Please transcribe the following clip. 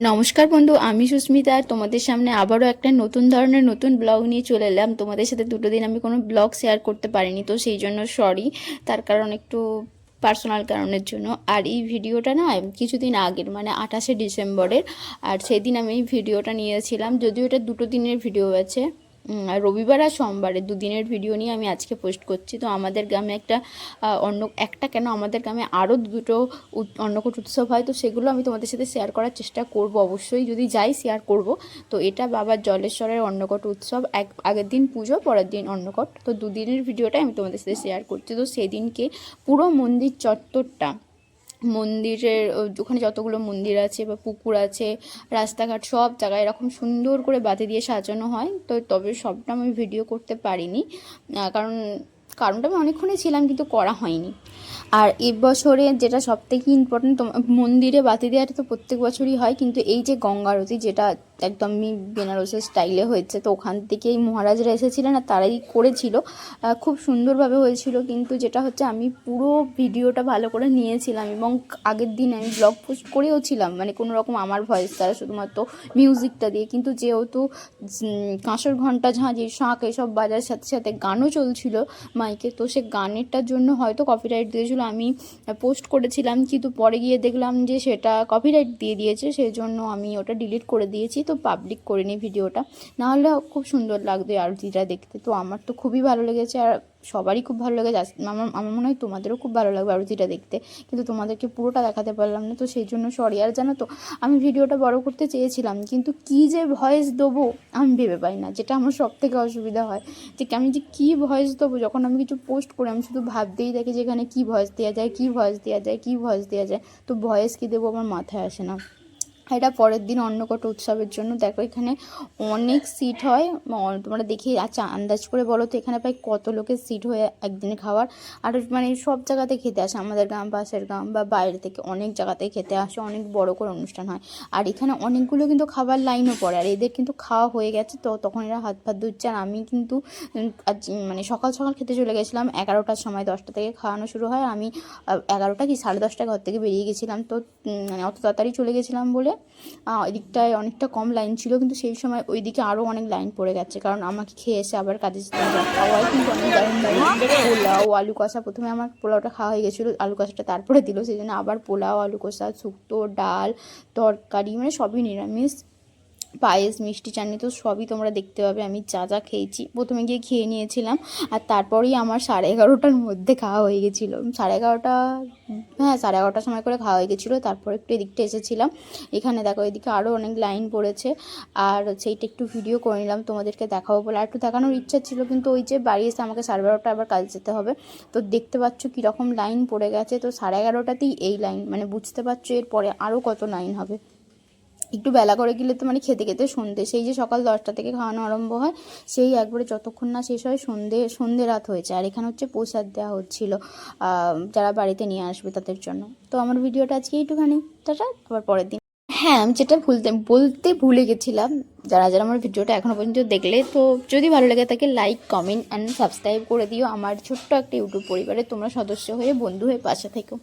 নমস্কার বন্ধু, আমি সুস্মিতা আর তোমাদের সামনে আবারও একটা নতুন ধরনের নতুন ব্লগ নিয়ে চলে এলাম। তোমাদের সাথে দুটো দিন আমি কোনো ব্লগ শেয়ার করতে পারিনি, তো সেই জন্য সরি। তার কারণ একটু পার্সোনাল কারণের জন্য। আর এই ভিডিওটা না কিছুদিন আগের, মানে 28শে ডিসেম্বরের। আর সেদিন আমি এই ভিডিওটা নিয়েছিলাম, যদিও এটা দুটো দিনের ভিডিও আছে। আর রবিবার আর সোমবারে দুদিনের ভিডিও নিয়ে আমি আজকে পোস্ট করছি। তো আমাদের গ্রামে আমাদের গ্রামে আরও দুটো অন্নকূট উৎসব হয়, তো সেগুলো আমি তোমাদের সাথে শেয়ার করার চেষ্টা করব। অবশ্যই যদি যাই শেয়ার করব। তো এটা বাবা জলেশ্বরের অন্নকূট উৎসব, আগের দিন পুজো, পরের দিন অন্নকূট। তো দুদিনের ভিডিওটাই আমি তোমাদের সাথে শেয়ার করছি। তো সেদিনকে পুরো মন্দির চত্বরটা, মন্দিরের ওখানে যতগুলো মন্দির আছে বা পুকুর আছে, রাস্তাঘাট, সব জায়গায় এরকম সুন্দর করে বাতি দিয়ে সাজানো হয়। তো তবে সবটা আমি ভিডিও করতে পারিনি, কারণটা আমি অনেকক্ষণই ছিলাম, কিন্তু করা হয়নি। আর এবছরে যেটা সবথেকে ইম্পর্টেন্ট, মন্দিরে বাতি দেওয়াটা তো প্রত্যেক বছরই হয়, কিন্তু এই যে গঙ্গা আরতি, যেটা একদমই বেনারসের স্টাইলে হয়েছে, তো ওখান থেকেই মহারাজরা এসেছিলেন আর তারাই করেছিল। খুব সুন্দরভাবে হয়েছিল। কিন্তু যেটা হচ্ছে, আমি পুরো ভিডিওটা ভালো করে নিয়েছিলাম এবং আগের দিন আমি ব্লগ পোস্ট করেওছিলাম, মানে কোনো রকম আমার ভয়েস দ্বারা, শুধুমাত্র মিউজিকটা দিয়ে। কিন্তু যেহেতু কাঁসর ঘণ্টা, ঝাঁঝি, শাঁখ এসব বাজার সাথে সাথে গানও চলছিল মাইকে, তো সে গানেরটার জন্য হয়তো কপিরাইট দিয়েছিল। আমি পোস্ট করেছিলাম, কিন্তু পরে গিয়ে দেখলাম যে সেটা কপিরাইট দিয়ে দিয়েছে, সেই জন্য আমি ওটা ডিলিট করে দিয়েছি। তো পাবলিক করিনি ভিডিওটা, নাহলে খুব সুন্দর লাগতো এই আরতিটা দেখতে। তো আমার তো খুবই ভালো লেগেছে, আর সবারই খুব ভালো লেগেছে। আমার মনে হয় তোমাদেরও খুব ভালো লাগবে আরতিটা দেখতে, কিন্তু তোমাদেরকে পুরোটা দেখাতে পারলাম না, তো সেই জন্য সরি। আর জানো তো, আমি ভিডিওটা বড় করতে চেয়েছিলাম, কিন্তু কী যে ভয়েস দেবো আমি ভেবে পাই না, যেটা আমার সব থেকে অসুবিধা হয়। যে আমি যে কী ভয়েস দেবো, যখন আমি কিছু পোস্ট করি আমি শুধু ভাবতেই থাকি যে এখানে কী ভয়েস দেওয়া যায়, কী ভয়েস দেওয়া যায়, কী ভয়েস দেওয়া যায়। তো ভয়েস কী দেবো আমার মাথায় আসে না। এটা পরের দিন অন্নকূট উৎসবের জন্য। দেখো এখানে অনেক সিট হয়, তোমরা দেখি আচ্ছা আন্দাজ করে বলো তো এখানে প্রায় কত লোকের সিট হয়ে একদিনে খাওয়ার। আর মানে সব জায়গাতে খেতে আসে, আমাদের গ্রাম, পাশের গ্রাম বা বাইরে থেকে অনেক জায়গাতে খেতে আসে, অনেক বড় করে অনুষ্ঠান হয়। আর এখানে অনেকগুলো কিন্তু খাবার লাইনও পড়ে, আর এদের কিন্তু খাওয়া হয়ে গেছে, তো তখন এরা হাত ফাত ধুচ্ছে। আর আমি কিন্তু মানে সকাল সকাল খেতে চলে গেছিলাম 11টার সময়, 10টা থেকে খাওয়ানো শুরু হয়। আমি 11টা কি 10:30টায় ঘর থেকে বেরিয়ে গেছিলাম। তো মানে অত তাড়াতাড়ি চলে গেছিলাম বলে এদিকটায় অনেকটা কম লাইন ছিল, কিন্তু সেই সময় ওইদিকে আরও অনেক লাইন পড়ে গেছে, কারণ আমাকে খেয়ে এসে আবার কাজে যেতে হবে। খাওয়াই কিন্তু অনেক দারুণ দারুণ পোলাও, আলু কষা। প্রথমে আমার পোলাওটা খাওয়া হয়ে গেছিলো, আলু কষাটা তারপরে দিল, সেই জন্য আবার পোলাও, আলু কষা, শুক্তো, ডাল, তরকারি, মানে সবই নিরামিষ, পায়েস, মিষ্টি, চাটনি, তো সবই তোমরা দেখতে পাবে আমি যা যা খেয়েছি। প্রথমে গিয়ে খেয়ে নিয়েছিলাম, আর তারপরেই আমার 11:30টার মধ্যে খাওয়া হয়ে গেছিলো। 11:30, হ্যাঁ 11:30টার সময় করে খাওয়া হয়ে গেছিলো। তারপরে একটু এদিকটা এসেছিলাম, এখানে দেখো এদিকে আরও অনেক লাইন পড়েছে। আর সেইটা একটু ভিডিও করে নিলাম তোমাদেরকে দেখাবো বলে। আর একটু দেখানোর ইচ্ছা ছিল, কিন্তু ওই যে বাড়ি এসে আমাকে 12:30 আবার কাজ যেতে হবে। তো দেখতে পাচ্ছ কীরকম লাইন পড়ে গেছে। তো 11:30টাতেই এই লাইন, মানে বুঝতে পারছো এরপরে আরও কত লাইন হবে। একটু বেলা করে গেলে তো মানে খেতে খেতে সন্ধে, সেই যে সকাল 10টা থেকে খাওয়ানো আরম্ভ হয়, সেই একবারে যতক্ষণ না শেষ হয় সন্ধে রাত হয়েছে। আর এখানে হচ্ছে প্রসাদ দেওয়া হচ্ছিলো যারা বাড়িতে নিয়ে আসবে তাদের জন্য। তো আমার ভিডিওটা আজকে এইটুখানি, টাটা, আবার পরের দিন। হ্যাঁ, আমি যেটা বলতে ভুলে গেছিলাম, যারা যারা আমার ভিডিওটা এখনও পর্যন্ত দেখলে, তো যদি ভালো লাগে তাকে লাইক, কমেন্ট অ্যান্ড সাবস্ক্রাইব করে দিও। আমার ছোট্ট একটা ইউটিউব পরিবারে তোমরা সদস্য হয়ে, বন্ধু হয়ে পাশে থেকো।